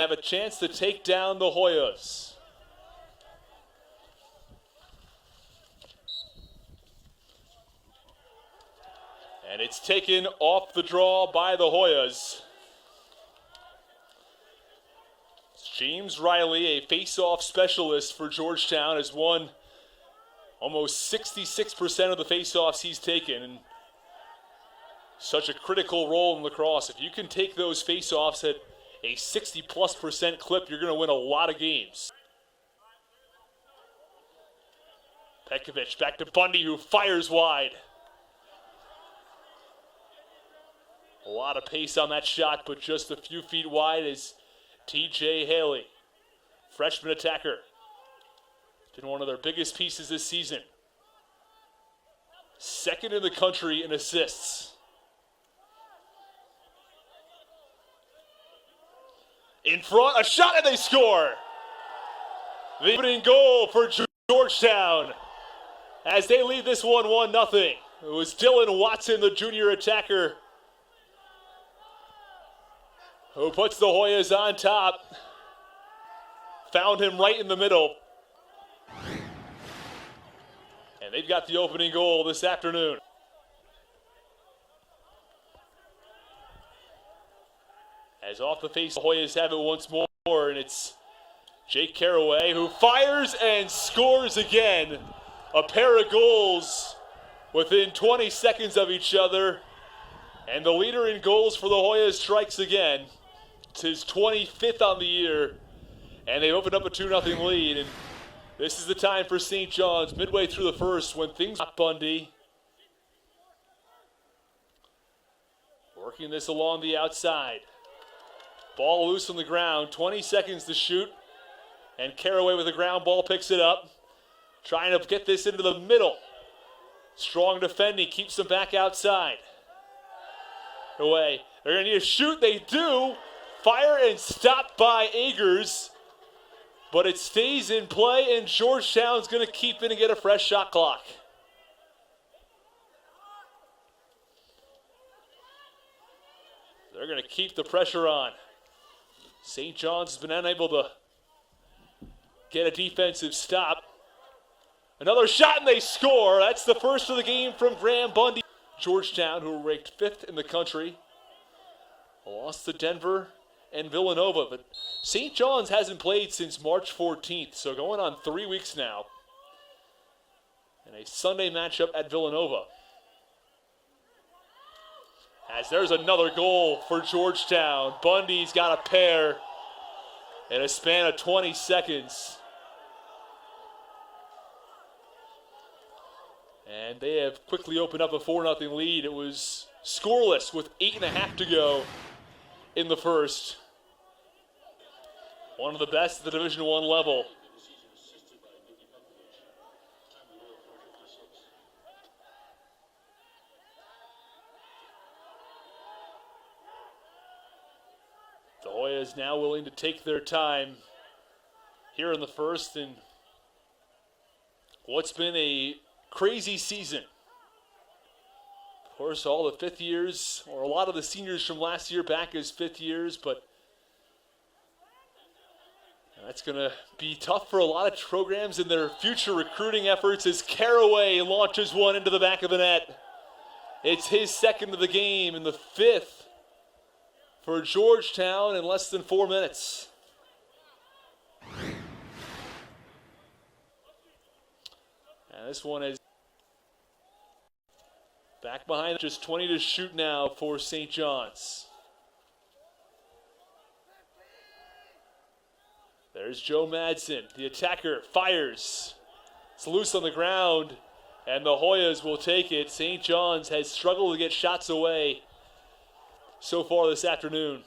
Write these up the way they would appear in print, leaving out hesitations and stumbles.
have a chance to take down the Hoyas. And it's taken off the draw by the Hoyas. James Riley, a face-off specialist for Georgetown, has won almost 66% of the face-offs he's taken. And such a critical role in lacrosse. If you can take those face-offs at a 60+% clip, you're going to win a lot of games. Petkovic back to Bundy, who fires wide. A lot of pace on that shot, but just a few feet wide is TJ Haley, freshman attacker. Been one of their biggest pieces this season. Second in the country in assists. In front, a shot and they score. The opening goal for Georgetown as they lead this one 1-0. It was Dylan Watson, the junior attacker, who puts the Hoyas on top. Found him right in the middle. And they've got the opening goal this afternoon. As off the face, the Hoyas have it once more, and it's Jake Carraway who fires and scores again. A pair of goals within 20 seconds of each other. And the leader in goals for the Hoyas strikes again. It's his 25th on the year, and they opened up a 2-0 lead. And this is the time for St. John's, midway through the first, when things are Bundy. Working this along the outside. Ball loose on the ground, 20 seconds to shoot. And Carraway with the ground ball picks it up. Trying to get this into the middle. Strong defending, keeps them back outside. Away. They're going to need a shoot. They do. Fire and stopped by Agers. But it stays in play, and Georgetown's going to keep it and get a fresh shot clock. They're going to keep the pressure on. St. John's has been unable to get a defensive stop. Another shot and they score. That's the first of the game from Graham Bundy. Georgetown, who were ranked 5th in the country, lost to Denver and Villanova. But St. John's hasn't played since March 14th, so going on 3 weeks now. And a Sunday matchup at Villanova. As there's another goal for Georgetown. Bundy's got a pair in a span of 20 seconds. And they have quickly opened up a 4-0 lead. It was scoreless with 8.5 to go in the first. One of the best at the Division I level. The Hoyas now willing to take their time here in the first, and what's been a crazy season. Of course, all the fifth years, or a lot of the seniors from last year back as fifth years, but that's going to be tough for a lot of programs in their future recruiting efforts as Carraway launches one into the back of the net. It's his second of the game and the 5th for Georgetown in less than 4 minutes. And this one is back behind, just 20 to shoot now for St. John's. There's Joe Madsen, the attacker, fires. It's loose on the ground, and the Hoyas will take it. St. John's has struggled to get shots away so far this afternoon.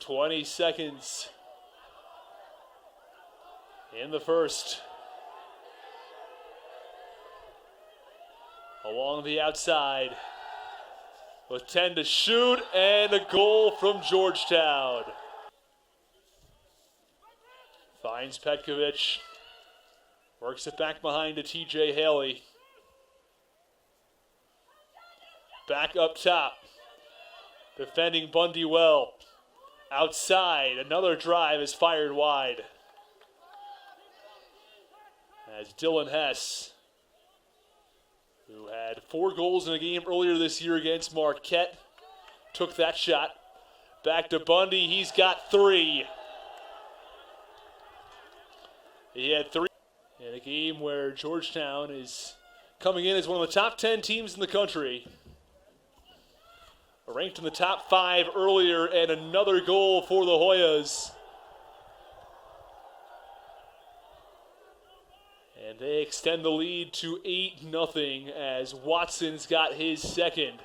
"20 seconds in the first. Along the outside with 10 to shoot, and a goal from Georgetown. Finds Petkovic. Works it back behind to TJ Haley. Back up top. Defending Bundy well. Outside, another drive is fired wide. As Dylan Hess, who had 4 goals in a game earlier this year against Marquette, took that shot. Back to Bundy, he's got 3. He had 3 in a game where Georgetown is coming in as one of the top 10 teams in the country. Ranked in the top 5 earlier, and another goal for the Hoyas. And they extend the lead to 8-0 as Watson's got his second.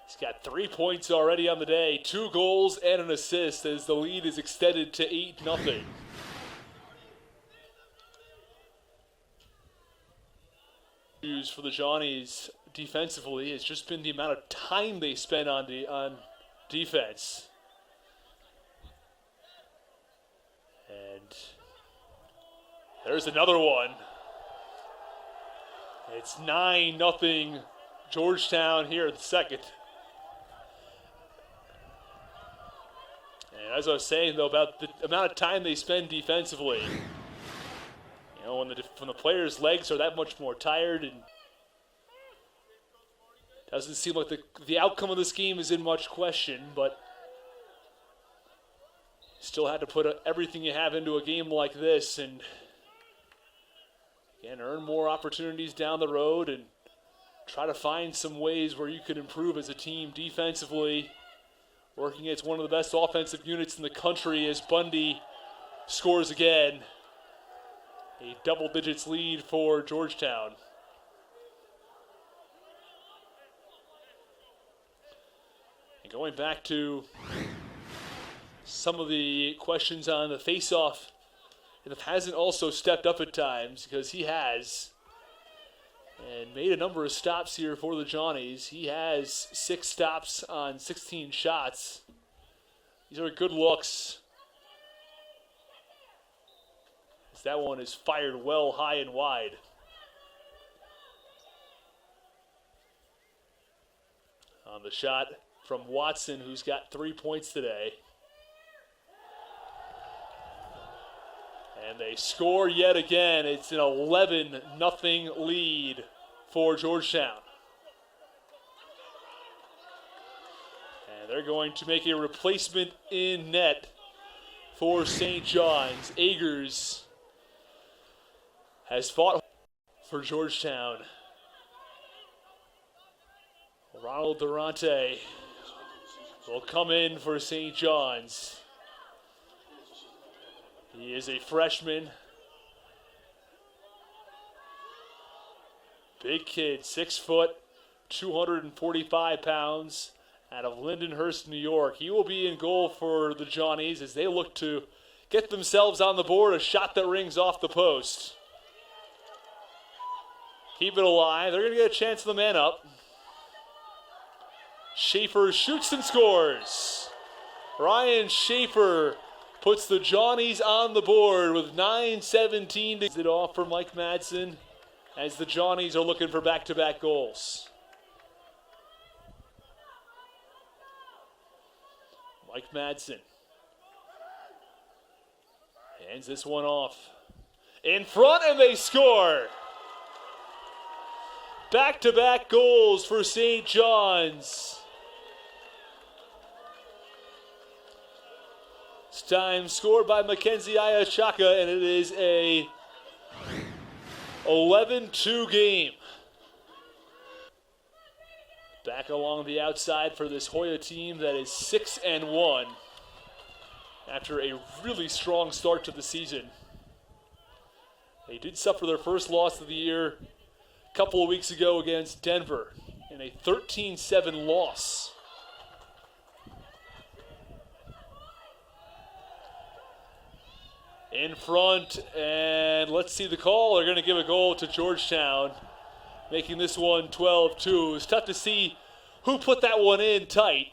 He's got 3 points already on the day, 2 goals and an assist as the lead is extended to 8-0. For the Johnnies defensively has just been the amount of time they spend on defense. And there's another one. It's 9-0 Georgetown here in the second. And as I was saying, though, about the amount of time they spend defensively, you know, when the players' legs are that much more tired, and doesn't seem like the outcome of this game is in much question, but still had to put everything you have into a game like this and, again, earn more opportunities down the road and try to find some ways where you can improve as a team defensively, working against one of the best offensive units in the country as Bundy scores again. A double digits lead for Georgetown. And going back to some of the questions on the face-off, and if hasn't also stepped up at times, because he has, and made a number of stops here for the Johnnies. He has 6 stops on 16 shots. These are good looks. As that one is fired well high and wide. On the shot from Watson, who's got 3 points today. And they score yet again. It's an 11-0 lead for Georgetown. And they're going to make a replacement in net for St. John's. Agers has fought for Georgetown. Ronald Durante will come in for St. John's. He is a freshman. Big kid, 6 foot, 245 pounds, out of Lindenhurst, New York. He will be in goal for the Johnnies as they look to get themselves on the board. A shot that rings off the post. Keep it alive. They're going to get a chance of the man up. Schaefer shoots and scores. Ryan Schaefer puts the Johnnies on the board with 9:17 to it off for Mike Madsen as the Johnnies are looking for back-to-back goals. Mike Madsen hands this one off. In front, and they score. Back-to-back goals for St. John's. This time scored by Mackenzie Ayachaka, and it is a 11-2 game. Back along the outside for this Hoya team that is 6-1 after a really strong start to the season. They did suffer their first loss of the year a couple of weeks ago against Denver in a 13-7 loss. In front, and let's see the call. They're going to give a goal to Georgetown, making this one 12-2. It's tough to see who put that one in tight.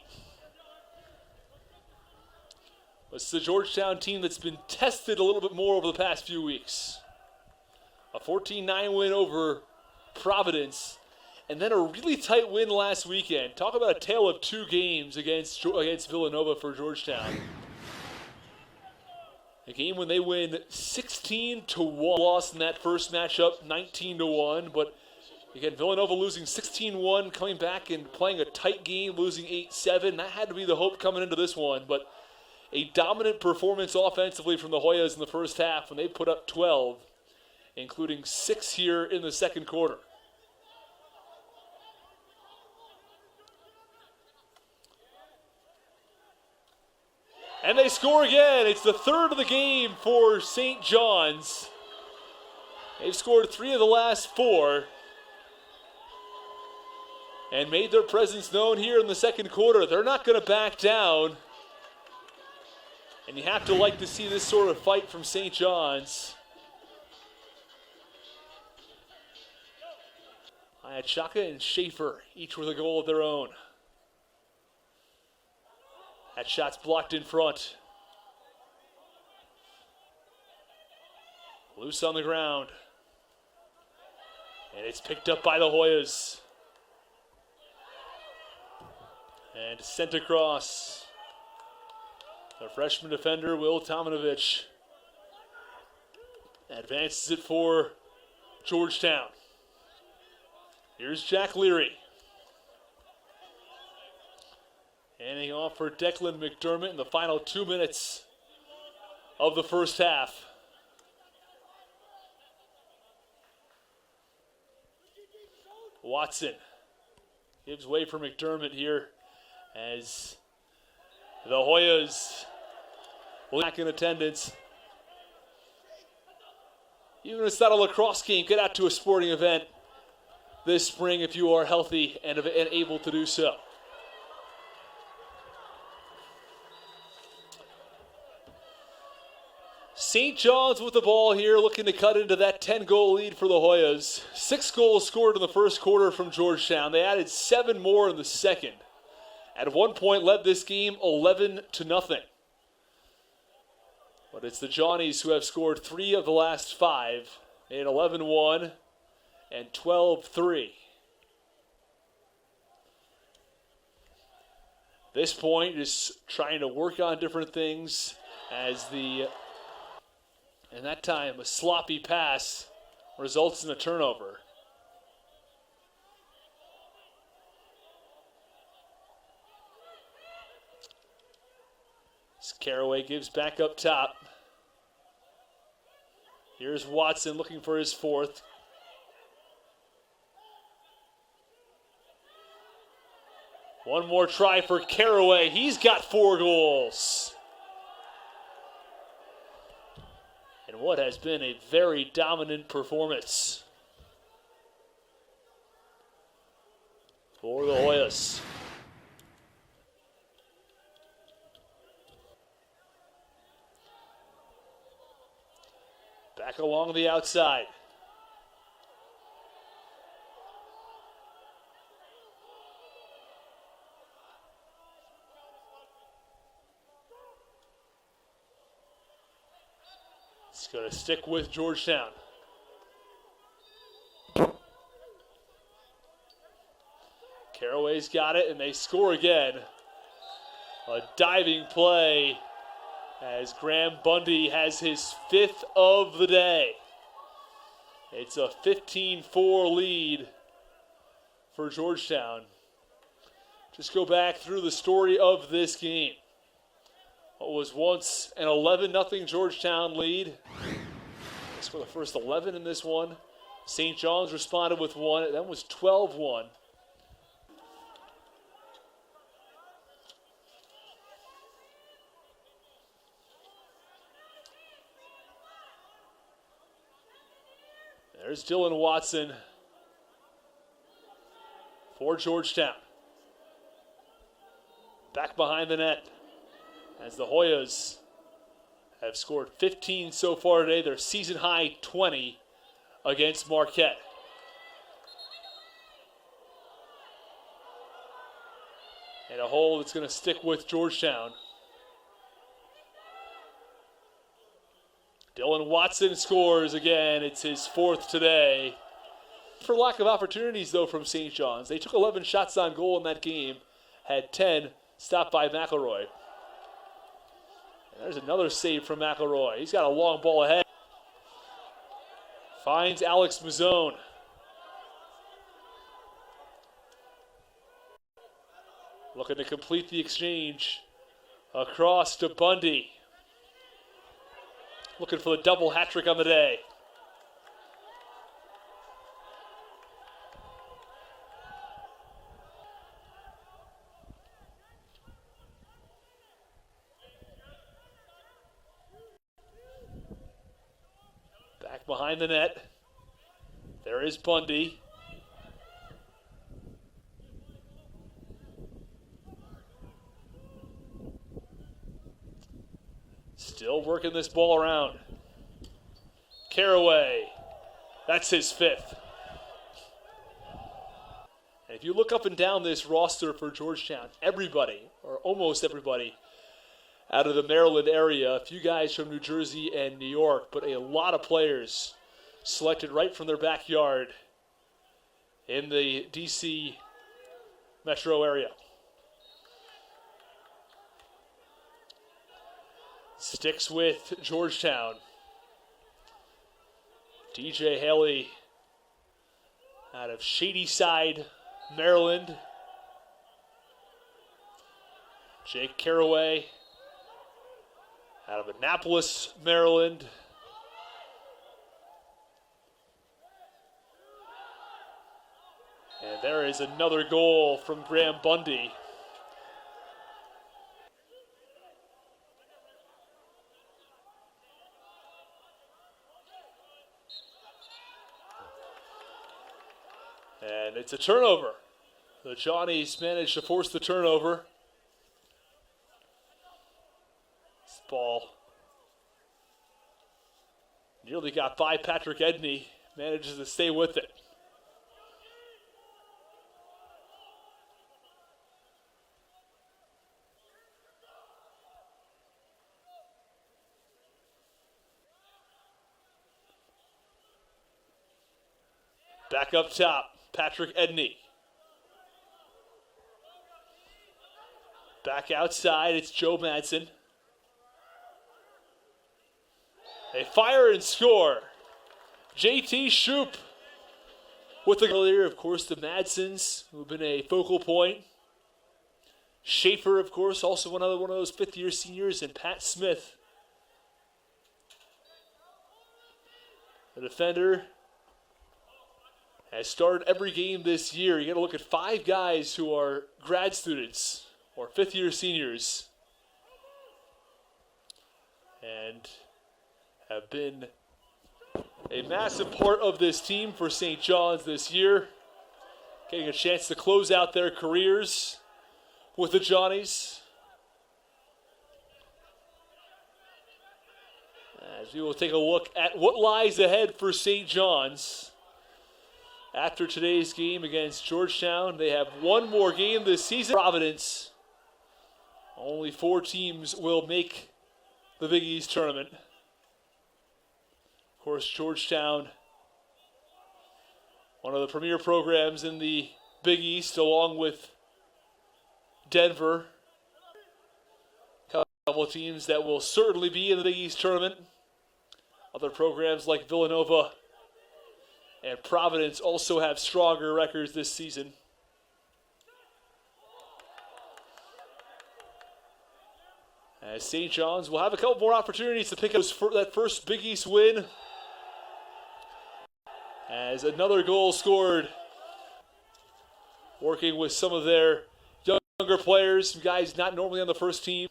It's the Georgetown team that's been tested a little bit more over the past few weeks. A 14-9 win over Providence, and then a really tight win last weekend. Talk about a tale of two games against Villanova for Georgetown. A game when they win 16-1, lost in that first matchup 19-1, but again, Villanova losing 16-1, coming back and playing a tight game, losing 8-7. That had to be the hope coming into this one, but a dominant performance offensively from the Hoyas in the first half when they put up 12, including 6 here in the second quarter. And they score again. It's the third of the game for St. John's. They've scored 3 of the last 4 and made their presence known here in the second quarter. They're not going to back down. And you have to like to see this sort of fight from St. John's. Chaka and Schaefer, each with a goal of their own. That shot's blocked in front. Loose on the ground. And it's picked up by the Hoyas. And sent across. The freshman defender, Will Tomanovich, advances it for Georgetown. Here's Jack Leary. Handing off for Declan McDermott in the final 2 minutes of the first half. Watson gives way for McDermott here as the Hoyas will back in attendance. Even if it's not a lacrosse game, get out to a sporting event this spring if you are healthy and able to do so. St. John's with the ball here, looking to cut into that 10-goal lead for the Hoyas. 6 goals scored in the first quarter from Georgetown. They added 7 more in the second. At one point, led this game 11-0. But it's the Johnnies who have scored 3 of the last 5. They had 11-1 and 12-3. This point is trying to work on different things as and that time a sloppy pass results in a turnover. Carraway gives back up top. Here's Watson looking for his 4th. One more try for Carraway. He's got 4 goals. And what has been a very dominant performance for the Hoyas. Back along the outside. It's going to stick with Georgetown. Carraway's got it, and they score again. A diving play as Graham Bundy has his 5th of the day. It's a 15-4 lead for Georgetown. Just go back through the story of this game. What was once an 11-0 Georgetown lead. They scored the first 11 in this one. St. John's responded with 1. That was 12-1. There's Dylan Watson for Georgetown. Back behind the net as the Hoyas have scored 15 so far today. Their season high 20 against Marquette. And a hole that's going to stick with Georgetown. Dylan Watson scores again. It's his 4th today. For lack of opportunities, though, from St. John's. They took 11 shots on goal in that game, had 10 stopped by McElroy. And there's another save from McElroy. He's got a long ball ahead. Finds Alex Mazzone. Looking to complete the exchange. Across to Bundy. Looking for the double hat trick on the day. Back behind the net. There is Bundy. Still working this ball around. Carraway. That's his 5th. And if you look up and down this roster for Georgetown, everybody, or almost everybody, out of the Maryland area, a few guys from New Jersey and New York, but a lot of players selected right from their backyard in the D.C. metro area. Sticks with Georgetown. DJ Haley out of Shadyside, Maryland. Jake Carraway out of Annapolis, Maryland. And there is another goal from Graham Bundy. And it's a turnover. The Johnnies managed to force the turnover. This ball nearly got by Patrick Edney. Manages to stay with it. Back up top. Patrick Edney. Back outside, it's Joe Madsen. They fire and score. JT Shoup with the earlier, of course, the Madsens, who have been a focal point. Schaefer, of course, also one of those fifth-year seniors, and Pat Smith, the defender, has started every game this year. You got to look at 5 guys who are grad students or fifth-year seniors and have been a massive part of this team for St. John's this year, getting a chance to close out their careers with the Johnnies. As we will take a look at what lies ahead for St. John's. After today's game against Georgetown, they have one more game this season. Providence. Only 4 teams will make the Big East tournament. Of course, Georgetown, one of the premier programs in the Big East, along with Denver. A couple of teams that will certainly be in the Big East tournament. Other programs like Villanova and Providence also have stronger records this season. As St. John's will have a couple more opportunities to pick up that first Big East win. As another goal scored. Working with some of their younger players, some guys not normally on the first team.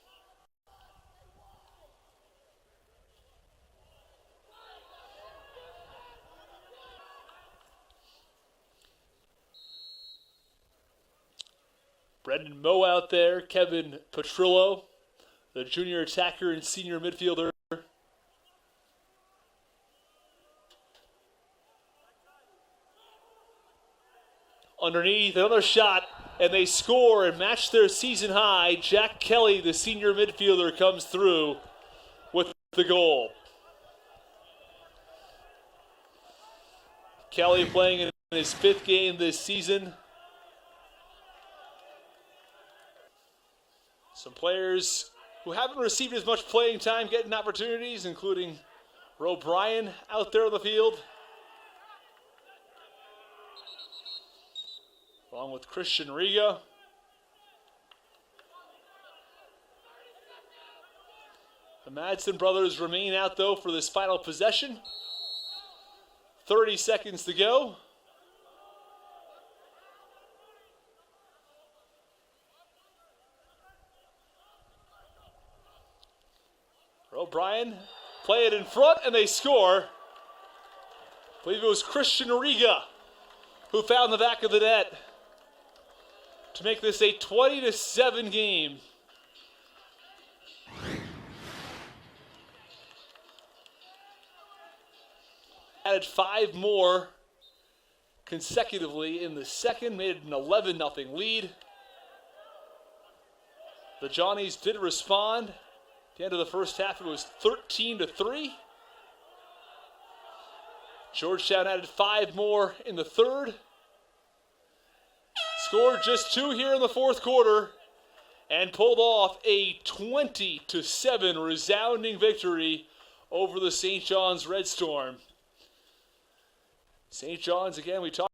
Brendan Moe out there, Kevin Petrillo, the junior attacker and senior midfielder. Underneath, another shot, and they score and match their season high. Jack Kelly, the senior midfielder, comes through with the goal. Kelly playing in his 5th game this season. Some players who haven't received as much playing time getting opportunities, including O'Brien out there on the field, along with Christian Riga. The Madsen brothers remain out, though, for this final possession. 30 seconds to go. O'Brien play it in front, and they score. I believe it was Christian Riga who found the back of the net to make this a 20-7 game. Added 5 more consecutively in the second, made it an 11-0 lead. The Johnnies did respond. At the end of the first half, it was 13-3. Georgetown added 5 more in the third. Scored just 2 here in the fourth quarter and pulled off a 20-7 resounding victory over the St. John's Red Storm. St. John's, again, we talked